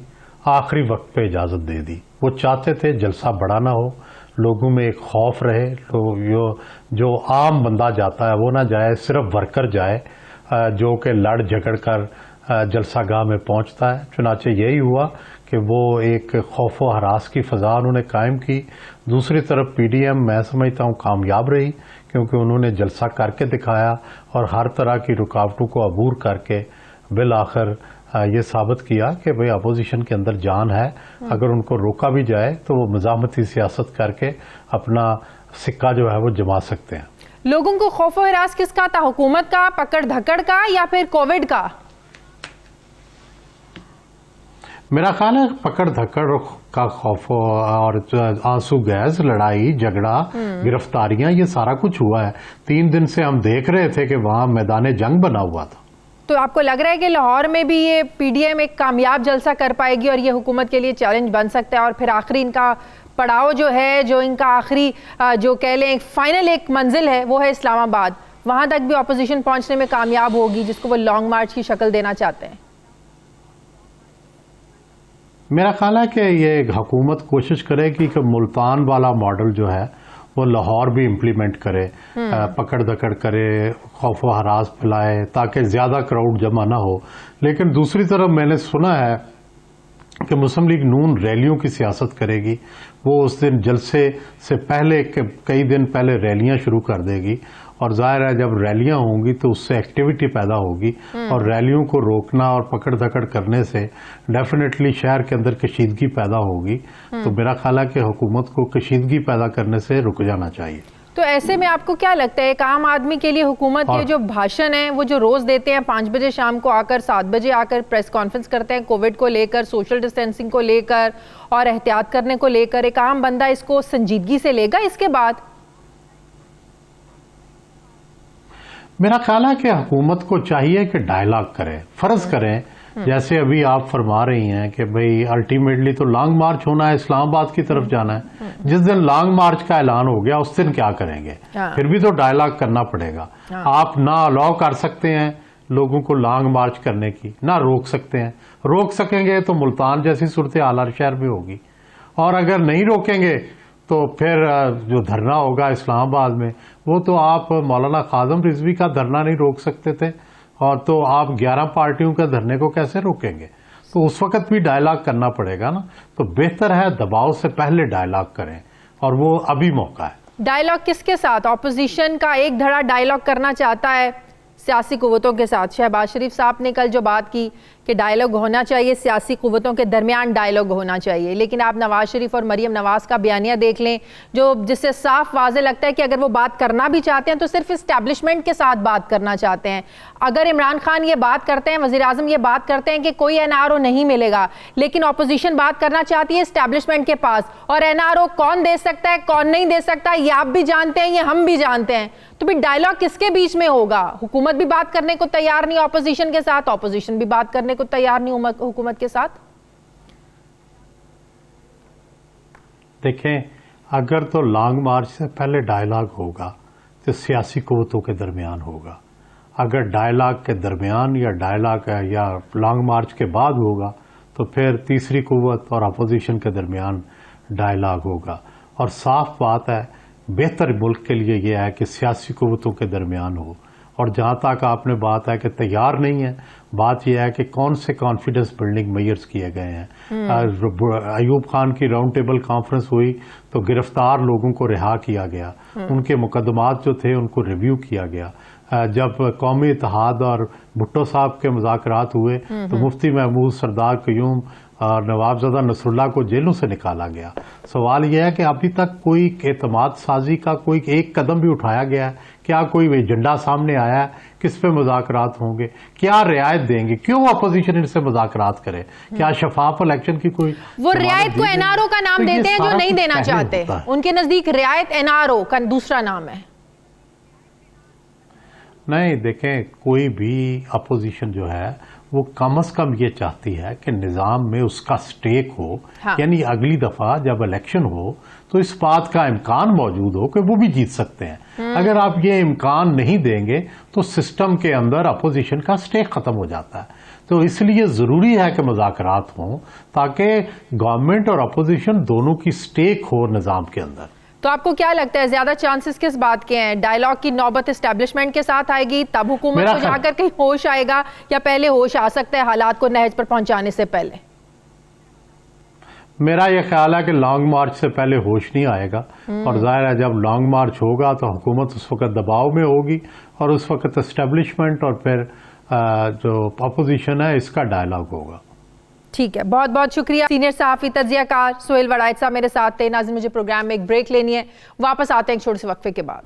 आखिरी वक्त पे इजाजत दे दी। वो चाहते थे जलसा बड़ा ना हो, लोगों में एक खौफ रहे, जो आम बंदा जाता है वो ना जाए, सिर्फ वर्कर जाए जो कि लड़ झगड़ कर जलसागाह में पहुंचता है। चुनाचे यही हुआ कि वो एक खौफ व हरास की फ़ज़ा उन्होंने कायम की। दूसरी तरफ पीडीएम मैं समझता हूँ कामयाब रही, क्योंकि उन्होंने जलसा करके दिखाया और हर तरह की रुकावटों को अबूर करके बिल आखिर ये साबित किया कि भाई अपोजिशन के अंदर जान है, अगर उनको रोका भी जाए तो वो मज़ामती सियासत करके अपना सिक्का जो है वो जमा सकते हैं। लोगों को खौफ व हिरास किसका था? हुकूमत का, पकड़ धकड़ का, या फिर कोविड का? मेरा ख्याल है पकड़ धक्कड़ का खौफ और आंसू गैस, लड़ाई झगड़ा, गिरफ्तारियां, ये सारा कुछ हुआ है। 3 दिन से हम देख रहे थे कि वहां मैदान जंग बना हुआ था। तो आपको लग रहा है कि लाहौर में भी ये पीडीएम एक कामयाब जलसा कर पाएगी और ये हुकूमत के लिए चैलेंज बन सकता है, और फिर आखिरी इनका पड़ाव जो है, जो इनका आखिरी जो कह लें फाइनल एक मंजिल है, वो है इस्लामाबाद, वहां तक भी ऑपोजिशन पहुंचने में कामयाब होगी, जिसको वो लॉन्ग मार्च की शक्ल देना चाहते हैं? मेरा ख्याल है कि ये हुकूमत कोशिश करेगी कि मुल्तान वाला मॉडल जो है वो लाहौर भी इम्प्लीमेंट करे, पकड़ दकड़ करे, खौफ व हरास फैलाए ताकि ज्यादा क्राउड जमा ना हो। लेकिन दूसरी तरफ मैंने सुना है कि मुस्लिम लीग नून रैलियों की सियासत करेगी। वो उस दिन जलसे से पहले कई दिन पहले रैलियां शुरू कर देगी, और जाहिर है जब रैलियां होंगी तो उससे एक्टिविटी पैदा होगी, और रैलियों को रोकना और पकड़ धकड़ करने से डेफिनेटली शहर के अंदर कशीदगी पैदा होगी। तो मेरा ख्याल है कि हुकूमत को कशीदगी पैदा करने से रुक जाना चाहिए। तो ऐसे में आपको क्या लगता है, एक आम आदमी के लिए हुकूमत के जो भाषण है वो जो रोज देते हैं, 5 बजे शाम को आकर, 7 बजे आकर प्रेस कॉन्फ्रेंस करते हैं कोविड को लेकर, सोशल डिस्टेंसिंग को लेकर और एहतियात करने को लेकर, एक आम बंदा इसको संजीदगी से लेगा इसके बाद? मेरा ख्याल है कि हुकूमत को चाहिए कि डायलॉग करें, फर्ज करें, जैसे अभी आप फरमा रही हैं कि भाई अल्टीमेटली तो लॉन्ग मार्च होना है, इस्लामाबाद की तरफ जाना है। जिस दिन लॉन्ग मार्च का ऐलान हो गया उस दिन क्या करेंगे? फिर भी तो डायलॉग करना पड़ेगा। आप ना अलाउ कर सकते हैं लोगों को लॉन्ग मार्च करने की, ना रोक सकते हैं। रोक सकेंगे तो मुल्तान जैसी सूरत हाल शहर में होगी, और अगर नहीं रोकेंगे तो फिर जो धरना होगा इस्लामाबाद में, वो तो आप मौलाना खादिम रिजवी का धरना नहीं रोक सकते थे, और तो आप 11 पार्टियों के धरने को कैसे रोकेंगे? तो उस वक्त भी डायलॉग करना पड़ेगा ना। तो बेहतर है दबाव से पहले डायलॉग करें, और वो अभी मौका है। डायलॉग किसके साथ? ऑपोजिशन का एक धड़ा डायलॉग करना चाहता है सियासी कुव्वतों के साथ। शहबाज शरीफ साहब ने कल जो बात की कि डायलॉग होना चाहिए, सियासी कुव्वतों के दरमियान डायलॉग होना चाहिए, लेकिन आप नवाज शरीफ और मरीम नवाज का बयानिया देख लें, जो जिससे साफ वाजे लगता है कि अगर वो बात करना भी चाहते हैं तो सिर्फ इस्टेब्लिशमेंट के साथ बात करना चाहते हैं। अगर इमरान खान ये बात करते हैं, वज़ीर आज़म ये बात करते हैं कि कोई एनआरओ नहीं मिलेगा, लेकिन ऑपोजिशन बात करना चाहती है इस्टेब्लिशमेंट के पास, और एनआरओ कौन दे सकता है कौन नहीं दे सकता ये आप भी जानते हैं, ये हम भी जानते हैं। तो फिर डायलॉग किसके बीच में होगा? हुकूमत भी बात करने को तैयार नहीं ऑपोजिशन के साथ, ऑपोजिशन भी बात करने को तैयार नहीं हुकूमत के साथ। देखें, अगर तो लॉन्ग मार्च से पहले डायलॉग होगा तो सियासी कुव्वतों के दरमियान होगा। अगर डायलॉग के दरमियान या डायलॉग या लॉन्ग मार्च के बाद होगा तो फिर तीसरी कुव्वत और अपोजिशन के दरमियान डायलॉग होगा। और साफ बात है, बेहतर मुल्क के लिए यह है कि सियासी कुव्वतों के दरमियान हो। और जहाँ तक आपने बात है कि तैयार नहीं है, बात यह है कि कौन से कॉन्फिडेंस बिल्डिंग मेजर्स किए गए हैं। अयूब खान की राउंड टेबल कॉन्फ्रेंस हुई तो गिरफ्तार लोगों को रिहा किया गया, उनके मुकदमात जो थे उनको रिव्यू किया गया। जब कौमी इत्तेहाद और भुट्टो साहब के मुज़ाकरात हुए तो मुफ्ती महमूद, सरदार क़यूम और नवाबज़दा नसरुल्लाह को जेलों से निकाला गया। सवाल यह है कि अभी तक कोई एतमाद साजी का कोई एक कदम भी उठाया गया है? क्या कोई एजेंडा सामने आया है? किस पे मुज़ाकरात होंगे? क्या रियायत देंगे? क्यों अपोजिशन इनसे मुज़ाकरात करे? क्या शफाफ इलेक्शन की कोई वो रियायत को एनआरओ का नाम देते हैं जो नहीं देना चाहते, उनके नजदीक रियायत एनआरओ का दूसरा नाम है। नहीं, देखें, कोई भी अपोजिशन जो है वो कम से कम ये चाहती है कि निज़ाम में उसका स्टेक हो। हाँ। यानी अगली दफ़ा जब इलेक्शन हो तो इस बात का इम्कान मौजूद हो कि वो भी जीत सकते हैं। अगर आप ये इम्कान नहीं देंगे तो सिस्टम के अंदर अपोजिशन का स्टेक ख़त्म हो जाता है। तो इसलिए ज़रूरी है कि मुज़ाकरात हों ताकि गवर्नमेंट और अपोजिशन दोनों की स्टेक हो निज़ाम के अंदर। तो आपको क्या लगता है ज्यादा चांसेस किस बात के हैं? डायलॉग की नौबत एस्टैब्लिशमेंट के साथ आएगी तब हुकूमत को जाकर कहीं होश आएगा, या पहले होश आ सकता है हालात को नहज पर पहुंचाने से पहले? मेरा यह ख्याल है कि लॉन्ग मार्च से पहले होश नहीं आएगा, और जाहिर है जब लॉन्ग मार्च होगा तो हुकूमत उस वक्त दबाव में होगी और उस वक्त एस्टेब्लिशमेंट और फिर जो अपोजिशन है इसका डायलॉग होगा। ठीक है, बहुत बहुत शुक्रिया। सीनियर सहाफ़ी तज्ज़ियाकार सोहेल वड़ाइच साहब मेरे साथ थे। नाज़रीन, मुझे प्रोग्राम में एक ब्रेक लेनी है, वापस आते हैं एक छोटे से वक्फे के बाद।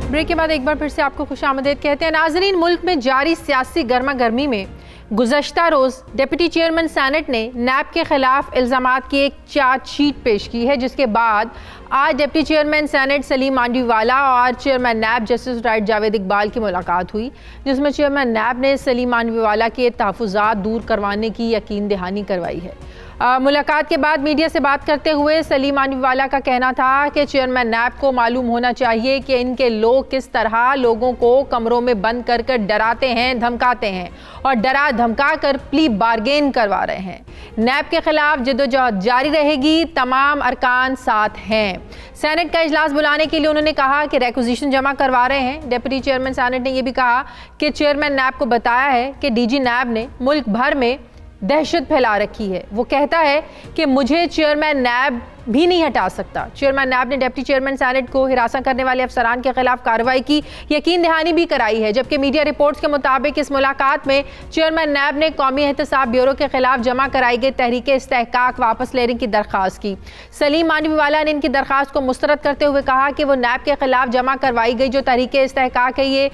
ब्रेक के बाद एक बार फिर से आपको खुशामदीद कहते हैं। नाज़रीन, मुल्क में जारी सियासी गर्मा गर्मी में गुज़श्ता रोज़ डिप्टी चेयरमैन सेनेट ने नैब के खिलाफ इल्ज़ामात की एक चार्जशीट पेश की है, जिसके बाद आज deputy chairman senate Salim Mandviwala और chairman NAB justice retired Javed Iqbal की मुलाकात हुई, जिसमें चेयरमैन नैब ने सलीम मांडवीवाला के तहफ़्फ़ुज़ात दूर करवाने की यकीन दहानी करवाई है। मुलाकात के बाद मीडिया से बात करते हुए सलीम मांडवीवाला का कहना था कि चेयरमैन नैब को मालूम होना चाहिए कि इनके लोग किस तरह लोगों को कमरों में बंद कर कर डराते हैं, धमकाते हैं और डरा धमका कर प्ली बार्गेन करवा रहे हैं। नैब के खिलाफ जद्दोजहद जारी रहेगी, तमाम अरकान साथ हैं। सेनेट का इजलास बुलाने के लिए उन्होंने कहा कि रिक्विजिशन जमा करवा रहे हैं। डिप्टी चेयरमैन सेनेट ने यह भी कहा कि चेयरमैन नैब को बताया है कि डीजी नैब ने मुल्क भर में दहशत फैला रखी है। वो कहता है कि मुझे चेयरमैन नैब भी नहीं हटा सकता। चेयरमैन नैब ने डिप्टी चेयरमैन सेनेट को हिरासत करने वाले अफसरान के खिलाफ कार्रवाई की यकीन दहानी भी कराई है, जबकि मीडिया रिपोर्ट्स के मुताबिक इस मुलाकात में चेयरमैन नैब ने कौमी एहतसाब ब्यूरो के खिलाफ जमा कराई गई तहरीक इस्तेहकाक वापस लेने की दरख्वास्त की। सलीम मांडवीवाला ने इनकी दरख्वास्त को मुस्तरद करते हुए कहा कि वो नैब के खिलाफ जमा करवाई गई जो तहरीक इस्तेहकाक है ये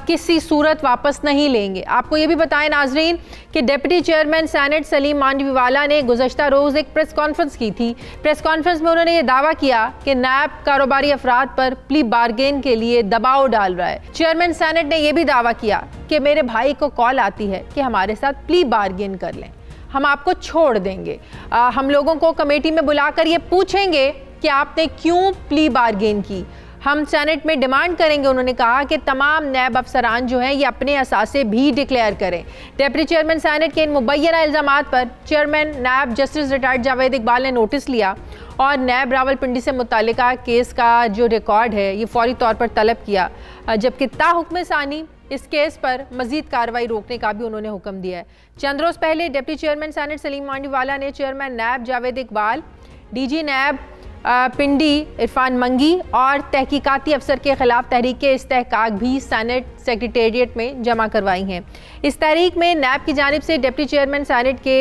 किसी सूरत वापस नहीं लेंगे। आपको ये भी बताएं नाजरीन कि deputy chairman senate Salim Mandviwalla ने गुज़श्ता रोज़ एक प्रेस कॉन्फ्रेंस की थी। प्रेस कॉन्फ्रेंस में उन्होंने ये दावा किया कि नैब कारोबारी अफराद पर प्ली बार्गेन के लिए दबाव डाल रहा है। चेयरमैन सेनेट ने यह भी दावा किया कि मेरे भाई को कॉल आती है कि हमारे साथ प्ली बार्गेन कर लें, हम आपको छोड़ देंगे, हम लोगों को कमेटी में बुलाकर ये पूछेंगे कि आपने क्यों प्ली बार्गेन की, हम सेनेट में डिमांड करेंगे। उन्होंने कहा कि तमाम नैब अफसरान जो हैं ये अपने असासे भी डिक्लेयर करें। डिप्टी चेयरमैन सेनेट के इन मुबैना इल्ज़ामात पर chairman NAB justice retired Javed Iqbal ने नोटिस लिया और नैब रावलपिंडी से मुतालिका केस का जो रिकॉर्ड है ये फौरी तौर पर तलब किया, जबकि ताहुक्म सानी इस केस पर मजीद कार्रवाई रोकने का भी उन्होंने हुक्म दिया है। चंद रोज़ पहले deputy chairman senate Salim Mandviwalla ने chairman NAB Javed Iqbal, DG NAB Pindi Irfan Mangi और तहकीकाती अफसर के खिलाफ तहरीक इस्तेहकाक भी सेनेट सेक्रेटेरिएट में जमा करवाई हैं। इस तहरीक में नैब की जानिब से डिप्टी चेयरमैन सेनेट के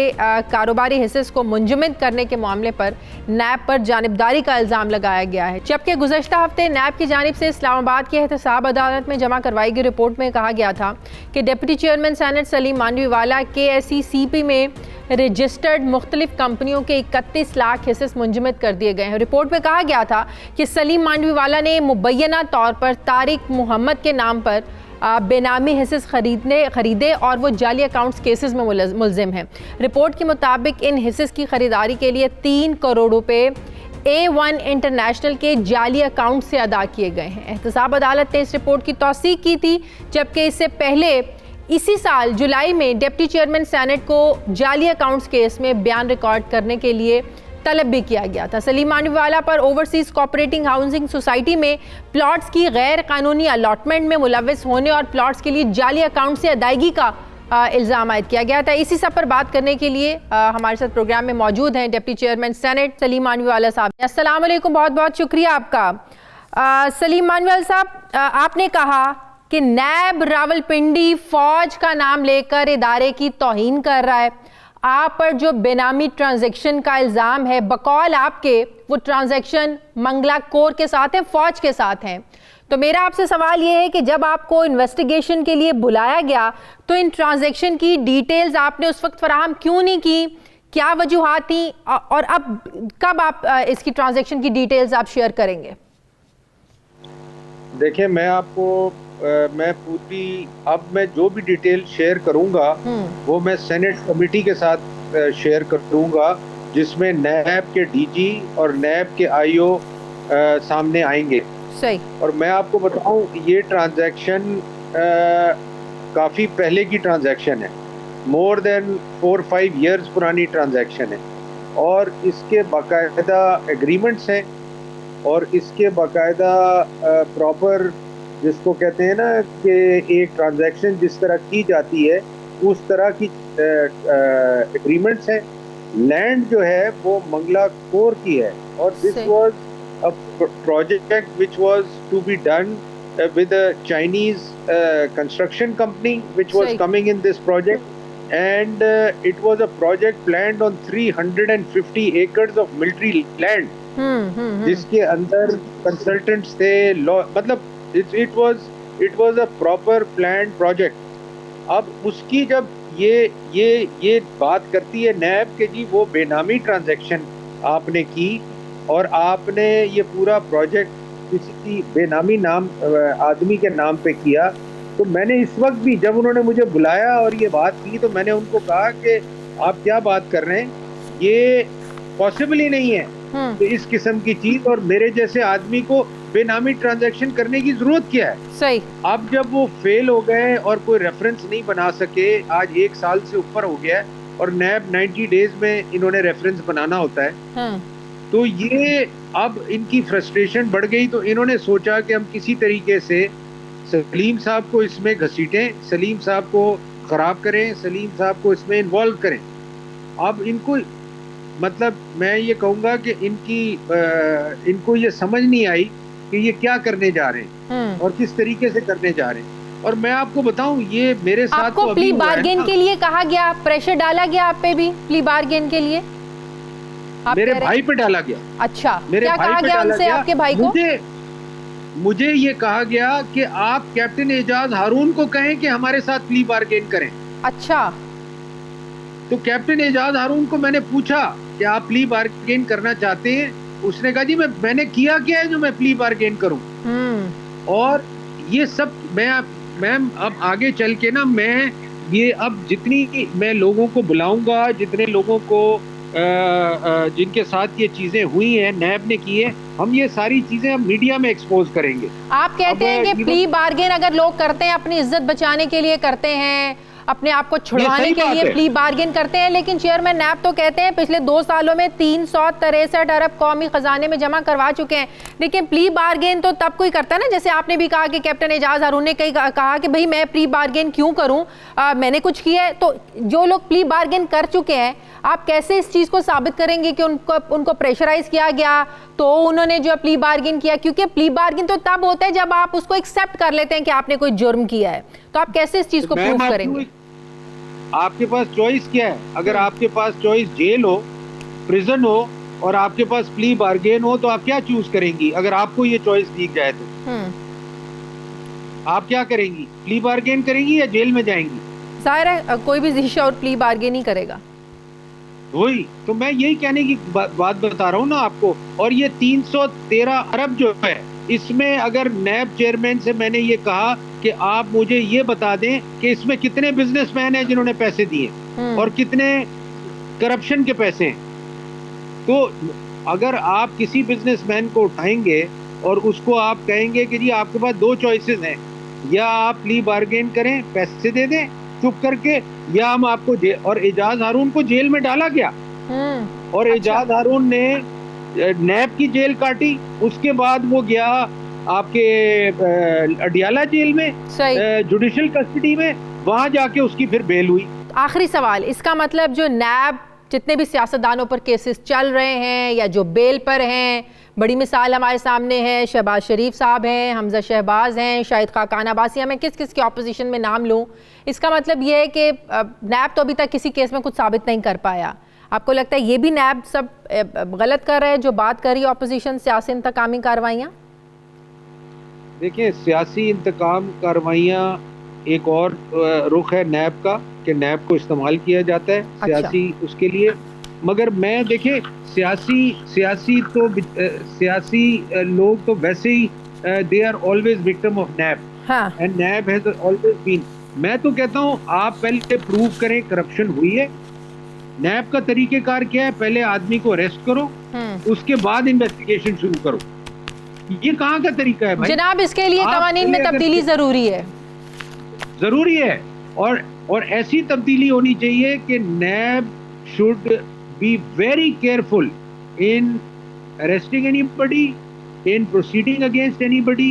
कारोबारी हिस्से को मुंजमद करने के मामले पर नैब पर जानिबदारी का इल्ज़ाम लगाया गया है, जबकि गुज़श्ता हफ्ते नैब की जानिब से इस्लामाबाद की एहतसाब अदालत में जमा करवाई गई रिपोर्ट में कहा गया था कि deputy chairman senate Salim Mandviwalla KSECP में रजिस्टर्ड मुख्तलिफ कंपनियों के 31 लाख हिस्से मुंजमद कर दिए गए हैं। रिपोर्ट में कहा गया था कि सलीम मांडवीवाला ने मुबैना तौर पर तारिक मोहम्मद के नाम पर बेनामी हिस्से खरीदे और वो जाली अकाउंट्स केसेस में मुलजिम हैं। रिपोर्ट के मुताबिक इन हिस्से की खरीदारी के लिए 3 करोड़ रुपए A1 इंटरनेशनल के जाली अकाउंट से अदा किए गए हैं। एहतसाब अदालत ने इस रिपोर्ट की तौसीक की थी, जबकि इससे पहले इसी साल जुलाई में डिप्टी चेयरमैन सेनेट को जाली अकाउंट्स केस में बयान रिकॉर्ड करने के लिए तलब भी किया गया था। सलीम मानवीवाला पर ओवरसीज कोऑपरेटिंग हाउसिंग सोसाइटी में प्लॉट्स की गैर कानूनी अलॉटमेंट में मुलव्वस होने और प्लॉट्स के लिए जाली अकाउंट से अदायगी का इल्ज़ाम आयद किया गया था। इसी सब पर बात करने के लिए हमारे साथ प्रोग्राम में मौजूद हैं deputy chairman senate Salim Mandviwalla साहब। अस्सलाम वालेकुम, बहुत बहुत शुक्रिया आपका। सलीम मानवीवाला साहब, आपने कहा कि नैब रावलपिंडी फौज का नाम लेकर इदारे की तौहीन कर रहा है। आप पर जो बेनामी ट्रांजैक्शन का इल्ज़ाम है, बकौल आपके वो ट्रांजैक्शन मंगला कोर के साथ है, फौज के साथ हैं। तो मेरा आपसे सवाल ये है कि जब आपको इन्वेस्टिगेशन के लिए बुलाया गया तो इन ट्रांजैक्शन की डिटेल्स आपने उस वक्त फराहम क्यों नहीं की? क्या वजूहात थी और अब कब आप इसकी ट्रांजैक्शन की डिटेल्स आप शेयर करेंगे? देखिए, मैं आपको मैं जो भी डिटेल शेयर करूंगा वो मैं सेनेट कमेटी के साथ शेयर करूंगा, जिसमें नैब के डीजी और नैब के आईओ सामने आएंगे। सही। और मैं आपको बताऊं, ये ट्रांजैक्शन काफ़ी पहले की ट्रांजैक्शन है, मोर देन 4-5 इयर्स पुरानी ट्रांजैक्शन है, और इसके बाकायदा एग्रीमेंट्स हैं और इसके बाकायदा प्रॉपर, जिसको कहते हैं ना कि एक ट्रांजैक्शन जिस तरह की जाती है उस तरह की एग्रीमेंट्स हैं। लैंड जो है वो मंगला कोर की है, और this was a project which was to be done with a Chinese construction company which was coming in this project, and it was a project planned on 350 acres of military land, जिसके अंदर consultants थे, मतलब it was a proper planned project. अब उसकी जब ये बात करती है नैब के जी वो बेनामी ट्रांजैक्शन आपने की और आपने ये पूरा प्रोजेक्ट किसी बेनामी नाम आदमी के नाम पे किया, तो मैंने इस वक्त भी जब उन्होंने मुझे बुलाया और ये बात की तो मैंने उनको कहा कि आप क्या बात कर रहे हैं, ये पॉसिबल ही नहीं है कि इस किस्म की चीज, और मेरे जैसे आदमी को बेनामी ट्रांजैक्शन करने की जरूरत क्या है। सही। अब जब वो फेल हो गए और कोई रेफरेंस नहीं बना सके, आज 1 साल से ऊपर हो गया है और नैब 90 डेज में इन्होंने रेफरेंस बनाना होता है, तो ये अब इनकी फ्रस्ट्रेशन बढ़ गई, तो इन्होंने सोचा कि हम किसी तरीके से सलीम साहब को इसमें घसीटें, सलीम साहब को ख़राब करें, सलीम साहब को इसमें इन्वॉल्व करें। अब इनको, मतलब मैं ये कहूँगा कि इनको ये समझ नहीं आई कि ये क्या करने जा रहे हैं और किस तरीके से करने जा रहे हैं। और मैं आपको बताऊं, ये मेरे साथ आपको प्ली बार्गेन के लिए कहा गया, प्रेशर डाला गया आप पे भी प्ली बार्गेन के लिए? मेरे भाई पे डाला गया। अच्छा, क्या कहा गया उनसे, आपके भाई को? मुझे ये कहा गया कि आप कैप्टन एजाज हारून को कहें कि हमारे साथ प्ली बार्गेन करें। अच्छा। तो कैप्टन एजाज हारून को मैंने पूछा कि आप प्ली बार्गेन करना चाहते हैं? उसने कहा जी मैंने किया क्या है जो मैं प्ली बार्गेन करूं। और ये सब मैं अब आगे चल के ना, मैं ये अब जितनी मैं लोगों को बुलाऊंगा, जितने लोगों को जिनके साथ ये चीजें हुई हैं, नैब ने की है, हम ये सारी चीजें हम मीडिया में एक्सपोज करेंगे। आप कहते हैं कि प्ली बार्गेन अगर लोग करते हैं, अपनी इज्जत बचाने के लिए करते हैं, अपने आप को छुड़वाने के लिए प्ली बार्गेन करते हैं, लेकिन चेयरमैन नैब तो कहते हैं पिछले 2 सालों में 363 अरब कौमी खजाने में जमा करवा चुके हैं। लेकिन प्ली बार्गेन तो तब कोई करता है ना, जैसे आपने भी कहा कि कैप्टन एजाज हारून ने कहा कि भाई मैं प्ली बार्गेन क्यों करूं, मैंने कुछ किया है। तो जो लोग प्ली बार्गेन कर चुके हैं, आप कैसे इस चीज को साबित करेंगे कि उनको प्रेशराइज किया गया तो उन्होंने जो प्ली बार्गेन किया? क्योंकि प्ली बार्गेन तो तब होता है जब आप उसको एक्सेप्ट कर लेते हैं कि आपने कोई जुर्म किया है, तो आप कैसे इस चीज को प्रूव करेंगे? आपके पास चॉइस क्या है? अगर आपके पास चॉइस जेल हो, प्रिजन हो और आपके पास प्ली बार्गेन हो, तो आप क्या चूज करेंगी? अगर आपको ये चॉइस दी जाए तो आप क्या करेंगी? प्ली बार्गेन करेंगी या जेल में जाएंगी? जाहिर है कोई भी जिशा और प्ली बार्गेन ही करेगा। वही तो मैं यही कहने की बात बता रहा हूँ ना आपको। और ये 313 अरब जो है, इसमें अगर नैब चेयरमैन से मैंने ये कहा कि आप मुझे ये बता दें कि इसमें कितने बिजनेसमैन हैं जिन्होंने पैसे दिए और कितने करप्शन के पैसे हैं, तो अगर आप किसी बिजनेसमैन को उठाएंगे और उसको आप कहेंगे कि जी आपके पास 2 चॉइसेस हैं या आप प्ली बार्गेन करें, पैसे दे दें चुप करके, या हम आपको और एजाज हारून को जेल में डाला गया और एजाज हारून ने नैब की जेल काटी, उसके बाद वो गया आपके अडियाला जेल में जुडिशल कस्टडी में, वहां जाके उसकी फिर बेल हुई। आखिरी सवाल, इसका मतलब जो नैब जितने भी सियासतदानों पर केसेस चल रहे हैं या जो बेल पर हैं, बड़ी मिसाल हमारे सामने है, शहबाज शरीफ साहब हैं, हमजा शहबाज हैं, शाहिद खाकान अब्बासी, मैं किस किस के ऑपोजिशन में नाम लूँ, इसका मतलब ये है कि नैब तो अभी तक किसी केस में कुछ साबित नहीं कर पाया। आपको लगता है ये भी नैब सब गलत कर रहे हैं जो बात कर रही है ऑपोजिशन, सियासी इंतकामी कार्रवाइयाँ? देखिए, सियासी इंतकाम कार्रवाइयाँ एक और रुख है नैब का कि नैब को इस्तेमाल किया जाता है सियासी उसके लिए, मगर मैं देखिए सियासी लोग तो वैसे ही they are always victim of NAB and NAB has always been. मैं तो कहता हूँ आप पहले प्रूव करें करप्शन हुई है। नैब का तरीकेकार क्या है, पहले आदमी को अरेस्ट करो, उसके बाद इन्वेस्टिगेशन शुरू करो। ये कहाँ का तरीका है भाई? जनाब, इसके लिए कवानीन में तब्दीली जरूरी है और ऐसी तब्दीली होनी चाहिए कि NAB should be very careful in arresting anybody, in proceeding against anybody,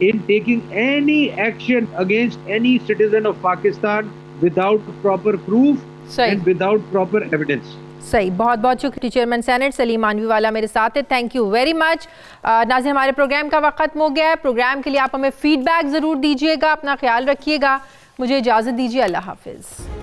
in taking any action against any citizen of Pakistan without proper proof and without proper evidence. सही, बहुत बहुत शुक्रिया। चेयरमैन सेनेट सलीम मानवीवाला मेरे साथ है, थैंक यू वेरी मच। नाज़रीन, हमारे programme का वक्त खत्म हो गया है। प्रोग्राम के लिए आप हमें फीडबैक ज़रूर दीजिएगा, अपना ख्याल रखिएगा। मुझे इजाज़त दीजिए, अल्लाह हाफिज़।